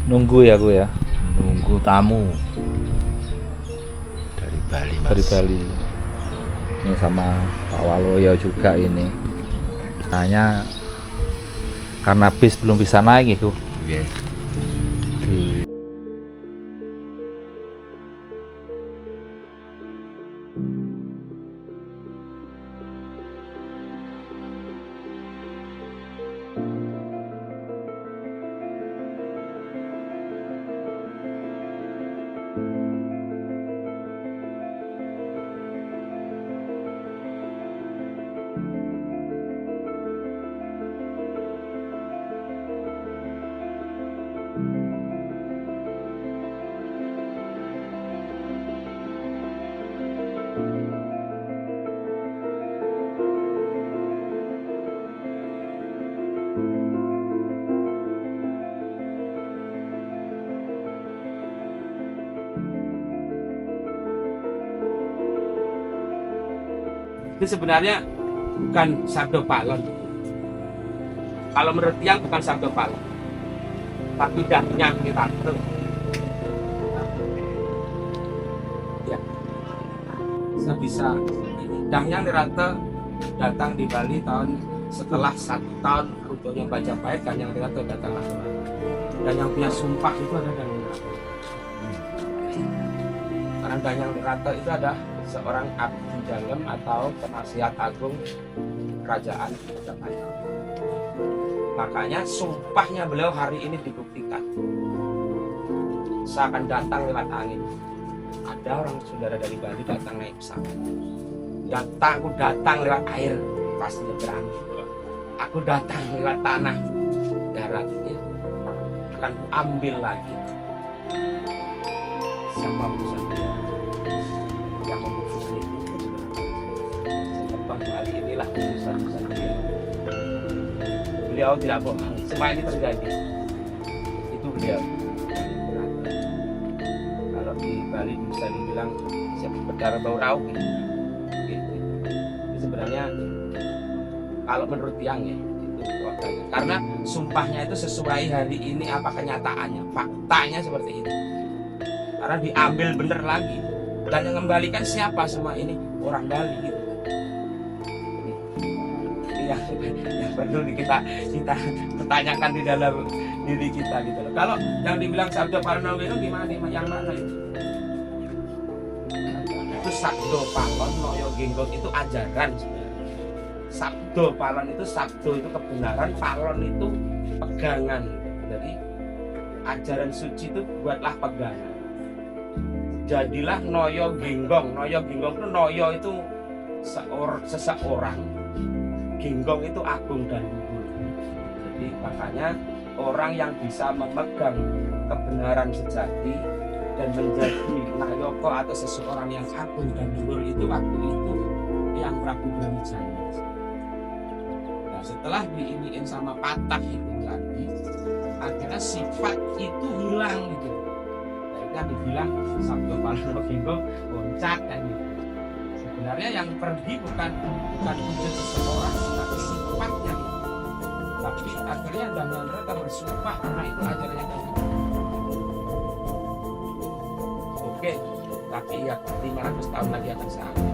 Nunggu ya aku ya. Nunggu tamu dari Bali, Mas. Dari Bali. Ini sama Pak Waloyo juga ini. Tanya karena bis belum bisa naik itu. Iya. Di Itu sebenarnya bukan sabdo palon. Kalau menurut Tiang bukan sabdo palon, tapi danyang nirate. Ya, saya bisa. Danyang nirate datang di Bali setelah 1 tahun untuk yang Majapahit. Danyang nirate datang lagi. Dan yang punya sumpah itu ada Danyang nirate. Karena Danyang nirate itu ada seorang abdi dalam atau penasihat agung kerajaan Majapahit. Makanya sumpahnya beliau hari ini dibuktikan. Saya akan datang lewat angin. Ada orang saudara dari Bali datang naik pesawat. Aku datang lewat air, pasti berangin. Aku datang lewat tanah, darat, ya. Akan ambil lagi. Siapa bisa yang memutuskan itu? Sebab kali inilah keputusan dia. Beliau tidak bohong, semua ini terjadi. Itu beliau. Kalau di Bali bisa dibilang siapa berdarah bau raup gitu. Ini sebenarnya kalau menurut Tiang ya itu wakilnya. Karena sumpahnya itu sesuai hari ini apa kenyataannya, faktanya seperti itu. Karena diambil bener lagi. Dan yang mengembalikan siapa semua ini? Orang Bali gitu. Yang perlu kita pertanyakan di dalam diri kita gitu loh. Kalau yang dibilang sabdo palon itu gimana nih? Yang mana itu? Itu sabdo palon, noyo genggong itu ajaran sebenarnya. Sabdo palon itu sabdo itu kebenaran, palon itu pegangan. Jadi ajaran suci itu buatlah pegangan. Jadilah noyo genggong. Noyo genggong itu noyo itu seseorang. Genggong itu agung dan luhur. Jadi makanya orang yang bisa memegang kebenaran sejati dan menjadi nayoko atau seseorang yang agung dan luhur itu waktu itu yang Prabu Brawijaya. Nah, setelah diiniin sama patah itu lagi, akhirnya sifat itu hilang gitu. Kan dibilang sabdo palon genggong loncat kan gitu. Sebenarnya yang pergi bukan wujud seseorang tapi sifatnya. Tapi akhirnya Danyang nirate bersumpah karena itu ajarannya kan. Oke, tapi ya 500 tahun lagi akan sama.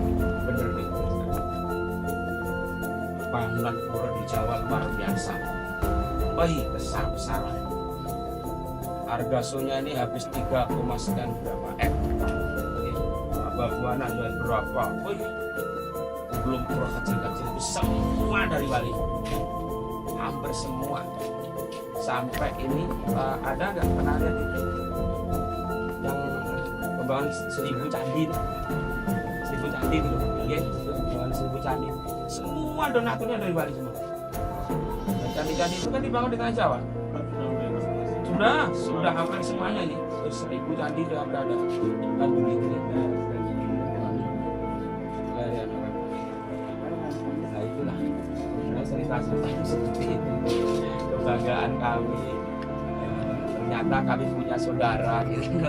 Bener nih. Bangunan pura di Jawa luar biasa. Baik besar-besaran. Harga sonya ini habis 3, sekian berapa M. Babuana dan berapa. Wih, belum pura kecil-kecil itu semua dari Bali. Hampir semua. Sampai ini ada nggak pernah lihat itu yang pembangunan 1000 candi itu? 1000 candi itu, ya, pembangunan 1000 candi. Semua donaturnya dari Bali semua. Dan candi-candi itu kan dibangun di Tanah Jawa. Sudah hampir semuanya ini. 1000 candi sudah ada. Kan begitu nih. Nah itulah cerita seperti itu. Kebanggaan kami. Ternyata kami punya saudara gitu.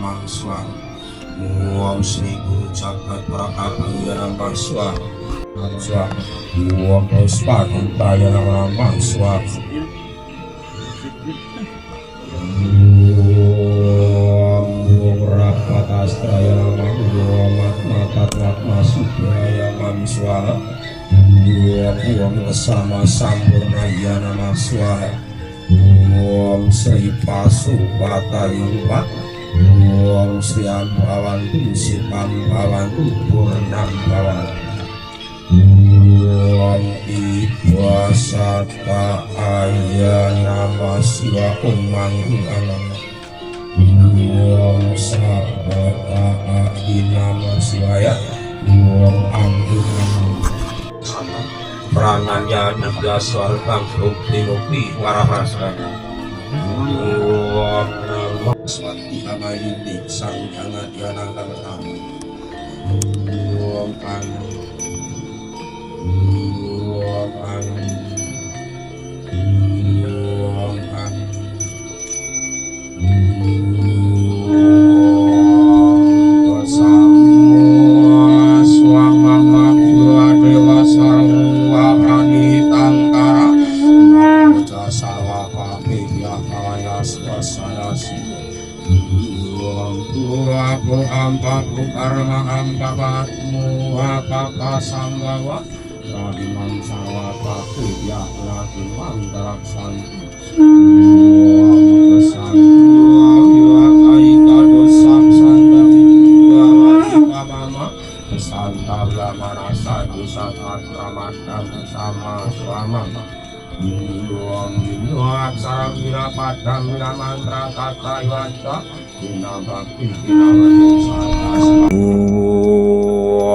Namah Swaha. Om Sri Guru Jagat Prakaya Namah Swaha. Om Puspakintaya Namah Swaha. Om Rapatastraya Namah. Om Atmatma Sudraya Namah Swaha. Om Kesama Sampurnaya Namah Swaha. Om Sri Pasupatayuwa. Om Sri Ambawantu Sipam Bawantu Purnam Bawantu. Om Idwasata Ayana Siwa Umang Alam. Om Sabata Inama Siwaya. Om Amdunam Prananya Naga Swargam Bukti Mukti Warahasana. Om Namo Swati Amayuti Sangkana Dhyana Kartam. Om An. Om An. Om An. Ampaku karma ampakatmu apaka sambawa radimam sawata kudya radimam daraksanti kesantu ayyakaika dosam santam amalika mama kesantar lamarasa dosat ramadam sama suama Om aksara vira padam vira mantra kata yata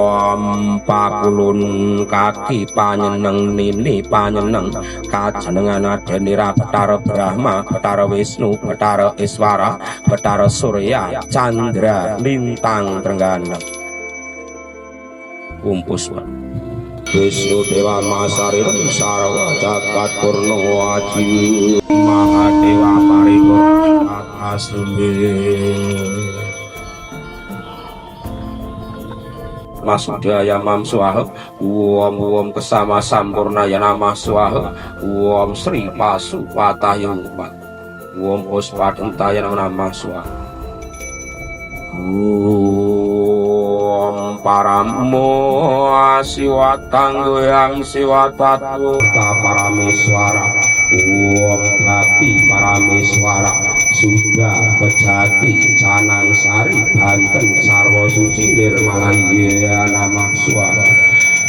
Om pakulun kaki panyeneng nini panyeneng kajenengan adenira Betara Brahma, Betara Wisnu, Betara Iswara, Betara Surya, Chandra, Lintang Trenggana. Puspah Wisnu Dewa Masarira Sarwa Jagat Purno Aji Mahadewa Paripurna Asli Masudaya Mam Swaha. Om Kesama Sampurnaya Namah Swaha. Om Sri Pasupatayuwa. Om Puspakintaya Namah Swaha. Om Paramo Asiwatang Goyang Siwatatu Parameswara. Om Bhakti Parameswara. Sudah Bejati Canang Sari Banten Sarwo Suci Nirmalaya Namah Swaha.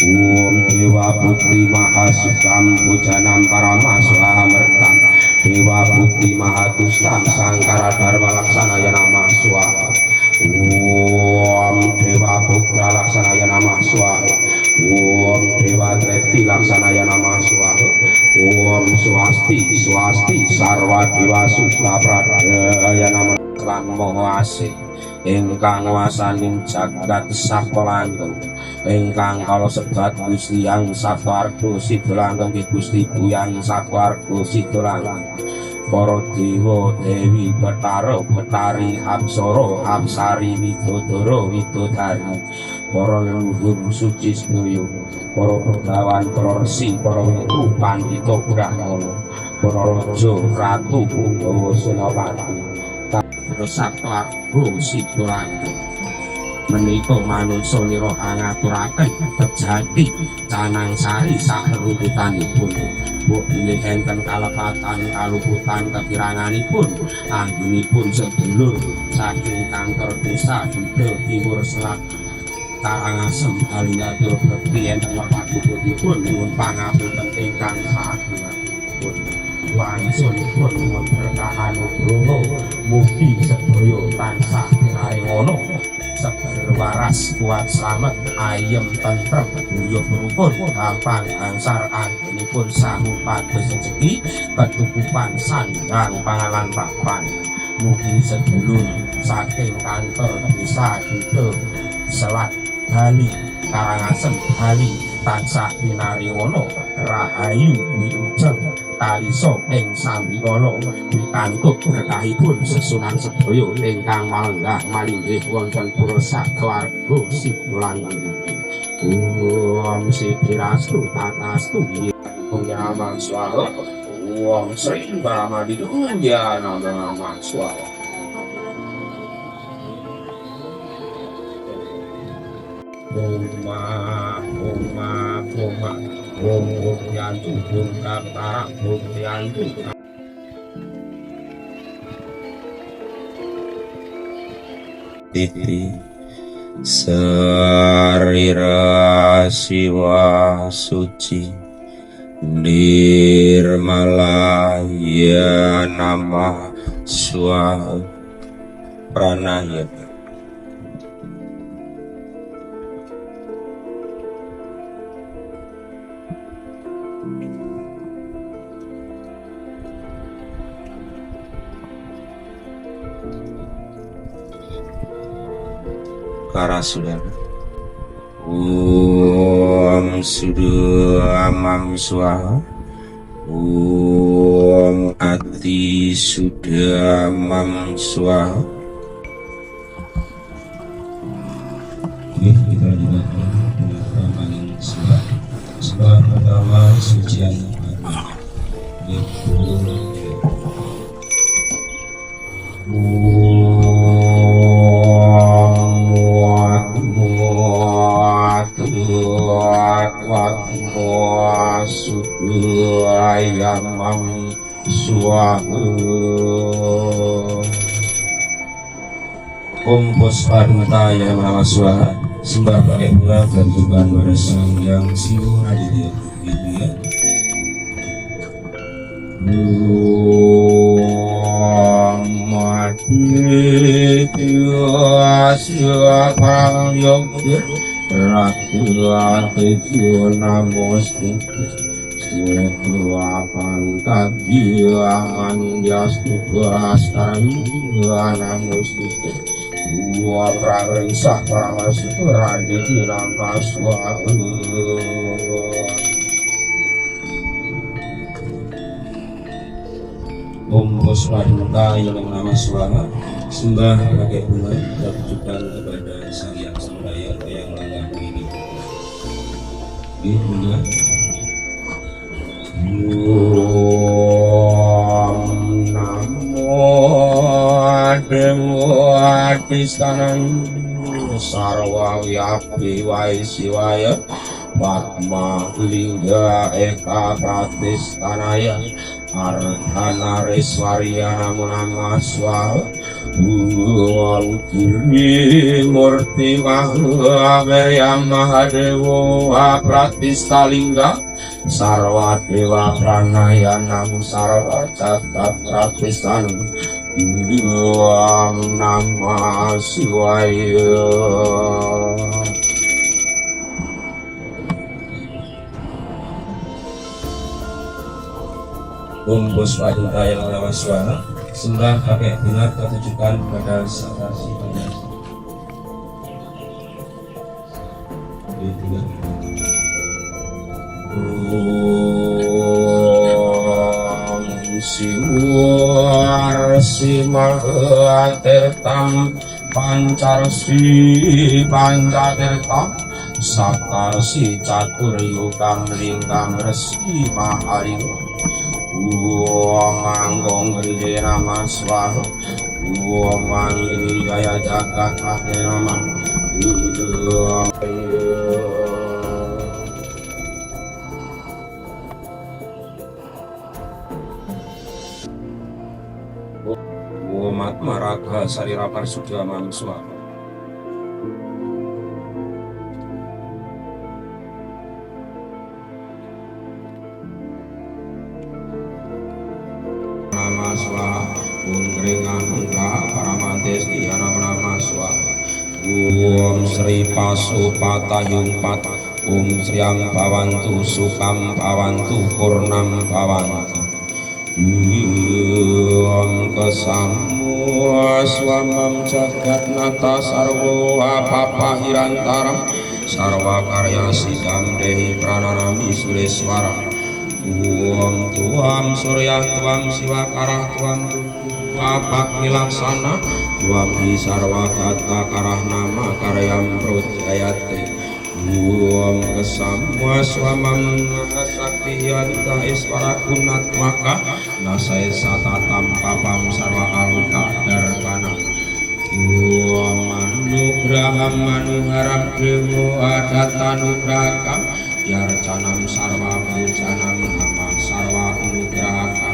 Om Dewa Putri Mahasukam Bujanam Parama Swaha Mertam. Dewa Putri Mahatustam Sangkara Dharma Laksanaya Namah Swaha. Om Dewa Putra Laksanaya Namah Swaha. Om Dewa Treti Laksanaya Namah Swaha. Om Swasti Sarwa Dewa Sukla Pradaya Namah Lan Moho Asih ingkang wasaning jagat sakolanggeng ingkang kala sebat Gusti Hyang Satwarga Sidolanggeng Gusti Buyang Satwarga Sidolanggeng. Para dewa dewi Betara Betari Hapsara Hapsari Widodara Widodari. Para leluhur suci sedaya, para begawan, para resi, para wiku pandhita brahmana, para raja ratu Punggawa Senapati, Terus Satwarga Sidolanggeng. Menika manungsa nira ngaturaken Bejati Canang Sari sarerutanipun. Bilih enten kalepatan kaluputan kekiranganipun anggenipun sedulur saking kantor desa Duda Timur Selat Karangasem Aliyadur Bekti enten lepatipun nyuwun pangapunten ingkang saagengipun. Wangsulipun nyuwun berkahan nugroho mugi sedaya tansah pinaringono seger waras kuat slamet ayem tentrem guyub rukun gampang angsar anggenipun samupados rezeki ketukupan sandang pangalan papan. Mugi sedulur saking kantor desa Duda Selat Bali Karangasem Bali tansah pinaringono rahayu wilujeng kalisa ing sambikala pikantuk berkahipun sesunan sedaya ingkang malenggah malinggih wonten pura sakewarga sipulan Om Sipirastu Tatastu Yaman Swaha Om Sri Brahmadiduya Nama Swaha Om Yantu Kata Om Yantu Titi Sarira Siwa Suci Nirmala Ya Nama Swaha Pranaya Karasudan Om Sudamam Swaha Om Ati Sudamam Swaha. Kita dilakukan sebab pertama sucian Om Pusparnata yang Nama Swaha sembah pakai bunga dan tuban pada sang yang siwa aditya gitu ya. Mati tiwa kang yoga rakyat itu namosti Setua pantat diangan jastu kastani namosti Dua prangresah pramasuk raditi nama Swaha. Om Pusparnata yang Nama Swaha sembah pakai bunga dan tujukan kepada sang yang sembaya yang langgang ini. Bunga. Om Namo Dewa Pisanan Sarwa Wyapi Waisiwaya Padma Lingga Eka Pratistanaya Ardhana Reswarya Namo Nama Swaha Om Kiri Murti Mahameryam Mahadewa Pratistalingga Sarwa Dewa Pranaya Namo Sarwa Catat Pratistan Om Namah Shivaya. Om Pusparnata yang Nama Swaha sembah pakai bunga ketujukan pada saksi penjasa. Om Siwarsi Mahatirtam Pancarsi Pancatirtam Sakarsi Caturyukam Lingkam Resi Mahalinga Om Anggong Ride Nama Swaha Om Anggi Jaya Jagat Pate Nama Om Atmaraga Sarira Parsudha Mam Swaha. Nama Swaha Om Keringan Engka Paramantes Diyana Nama Swaha Om Sri Pasupatayung Pat Om Sriam Pawantu Sukam Pawantu Purnam Pawantu Om Kesamu Swamam Jagat Nata Sarwa Papa Hirantara Sarwa Karya Sidam Dehi Prananami Sureswara Tuam Surya Tuam Siwa Karah Tuam Papak Milaksana Tuam Hisarwa Kata Karah Nama Karyam Projayate Tuam Kesamwa Swamam Sakti Yanta Iswara Kunat Maka Nasai Satatam Papam Sarwa Aluka Darkana Tuam Manugraham Manuharam Demo Adatanugrahaka Yarcanam Sarwa Pujanam Nama Sarwa Anugrahaka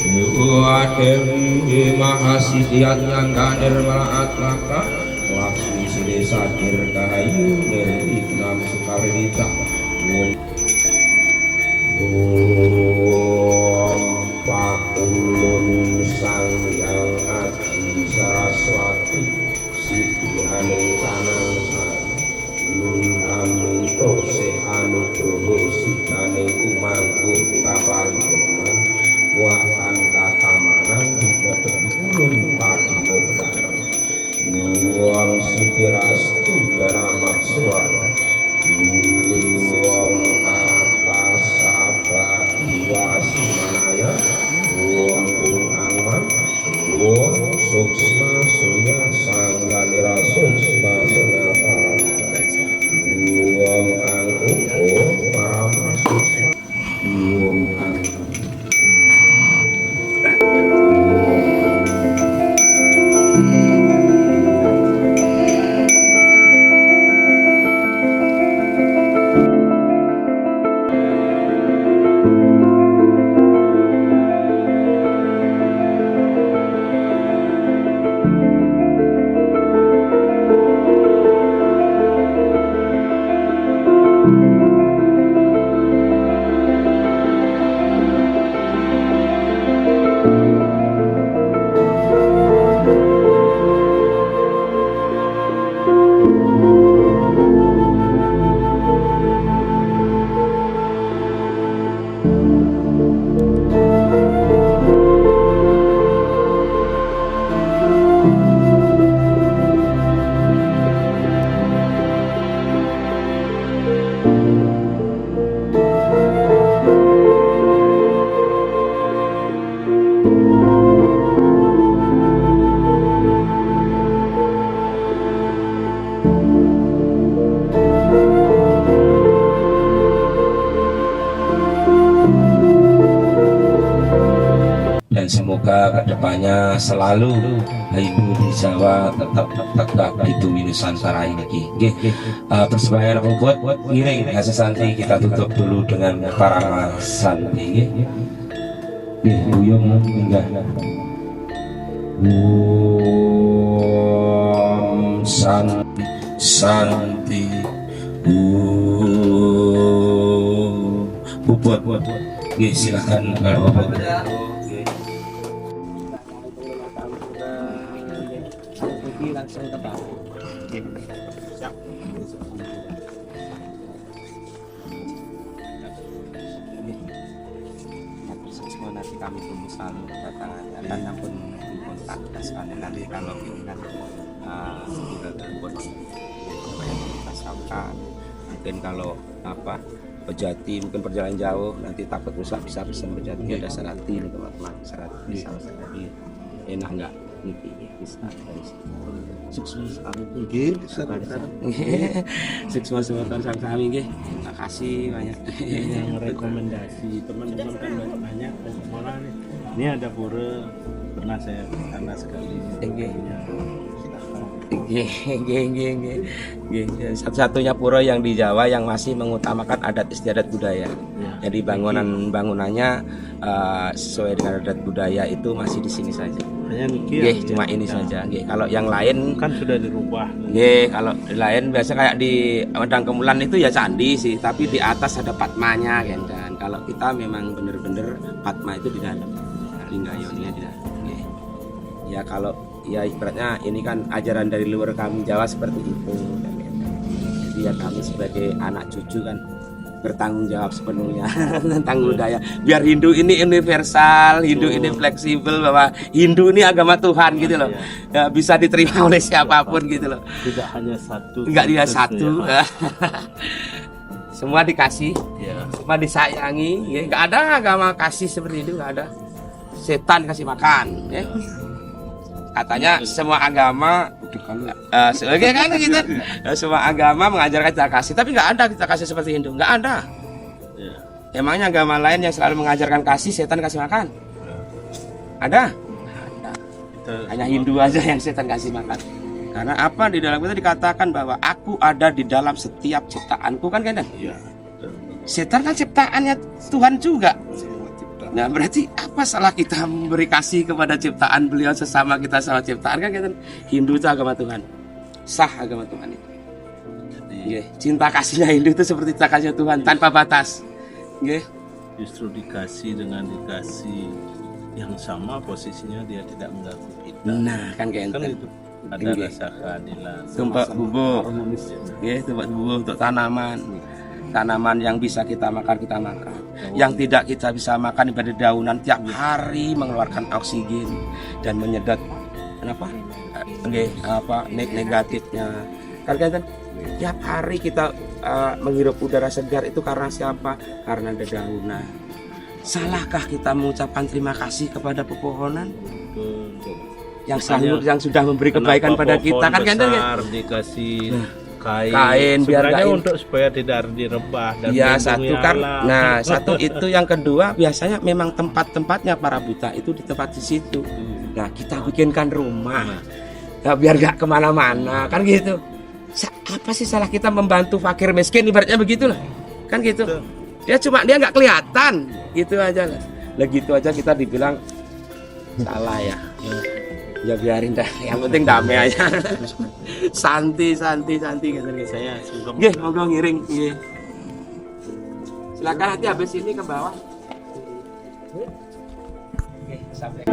Dewa Dewi Mahasidiat Nyangga Nirmala Atmaka Laksmi Sini Sadir Kahayu Niriknam Sukarinita Om Pakulun Sang Yang Aji Saraswati Siti Aning Kanang Sari Nun Amito Se Anugroho Sitaning Kumangku Kapalitan Watan Katamanan Ulun Padimodaran Nuwang Sikirastu Dana Makswara Nuwang Atas Sabah Iwasi Manaya Nuwang Angman Nuwang Suksma Surya Sanggalira Suksma Surya Parata Nuwang Angkuko Parama Suksma Nuwang Angkuko dan semoga kedepannya selalu Hindu di Jawa tetap tegak di Nusantara ini. Persebaya membuat ngiring hasil santi kita tutup dulu dengan para santi. Buyung hingga Santi Santi buat silakan kalau langsung ke bawah. Siap. Semua nanti kami tunggu selalu kedatangannya dan ampun kontak sekali nanti kalau ini kan kita buat kita sampaikan mungkin kalau apa Pejati mungkin perjalanan jauh nanti takut rusak bisa Pejati ada Sarati teman-teman Sarati jadi enak enggak niki bisa dari sini sukses kami nggih sukses kami nggih terima kasih banyak Yang rekomendasi teman-teman kan banyak dan sekolah nih. Ini ada pura pernah saya sana sekali. Satu-satunya pura yang di Jawa yang masih mengutamakan adat istiadat budaya. Jadi bangunannya sesuai dengan adat budaya itu masih di sini saja. Hanya niki Cuma ini saja. Kalau yang lain kan sudah dirubah. Kalau di lain biasa kayak di Wedang Kemulan itu ya candi sih, tapi di atas ada Padmanya kan. Kalau kita memang bener-bener Padma itu di dalam, Linggayoninya di dalam. Ya kalau ya ibaratnya ini kan ajaran dari luar kami Jawa seperti itu. Jadi ya kami sebagai anak cucu kan bertanggung jawab sepenuhnya tentang budaya. Biar Hindu ini universal, Hindu ini fleksibel, bahwa Hindu ini agama Tuhan gitu loh. Ya, bisa diterima oleh siapapun gitu loh. Tidak hanya satu. Enggak dia satu. semua dikasih, Ya. semua disayangi, ya. Nggak ada agama kasih seperti itu, nggak ada. Setan kasih makan, ya. Katanya semua agama, sebagai kan gitu, semua agama mengajarkan kita kasih, tapi nggak ada kita kasih seperti Hindu, nggak ada. Ya. Emangnya agama lain yang selalu mengajarkan kasih, setan kasih makan? Ada? Ada. Kita Hanya Hindu aja yang setan kasih makan. Karena apa, di dalam kita dikatakan bahwa aku ada di dalam setiap ciptaanku, kan kan? Iya. Setan kan ciptaannya Tuhan juga. Nah berarti apa salah kita memberi kasih kepada ciptaan beliau sesama kita sama ciptaan, kan kan? Hindu itu agama Tuhan, sah agama Tuhan itu. Nggih, cinta kasihnya Hindu itu seperti cinta kasihnya Tuhan tanpa batas. Nggih. Justru dikasih dengan dikasih yang sama posisinya dia tidak mengganggu kita. Nah kan kayak Kan itu. itu ada Nggih. rasa keadilan. Tempat bubuk, tempat bubuk untuk tanaman. Tanaman yang bisa kita makan, Yang tidak kita bisa makan pada daunan tiap hari mengeluarkan oksigen dan menyedot negatifnya. Kan tiap hari kita menghirup udara segar itu karena siapa? Karena ada daunan. Salahkah kita mengucapkan terima kasih kepada pepohonan yang selalu yang sudah memberi kebaikan pada kita, kan kan? Besar dikasih Kain biar sebenarnya nggak untuk supaya tidak direbah dan ya melindungi satu kan, alam. nah satu itu, yang kedua biasanya memang tempat-tempatnya para buta itu di tempat di situ. Nah kita bikinkan rumah, nah, biar nggak kemana-mana, kan gitu. Apa sih salah kita membantu fakir miskin, ibaratnya begitulah, kan gitu. Dia nggak kelihatan, gitu aja lah. Gitu aja kita dibilang salah ya. Ya biarin dah, yang penting damai aja. santi gitu. Saya sungkem. Nggih, monggo ngiring, nggih. Silakan nanti habis ini ke bawah. Oke, sampai.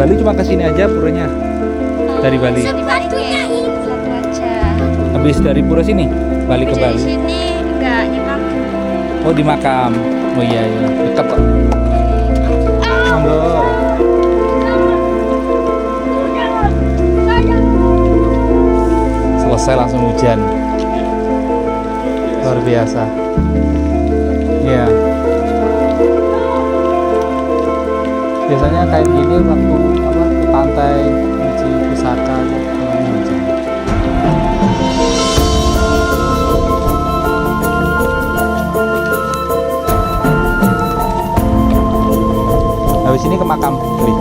Bali cuma ke sini aja puranya. Dari Bali. Satu aja. Habis dari pura sini balik ke Dari Bali. sini enggak nyekam. Oh di makam. Oh iya iya. Dekat kok. Monggo. Selesai langsung hujan. Luar biasa. Iya. Biasanya kayak gini waktu ke pantai Uji Pusaka gitu. Hujan. Habis ini ke makam Bali.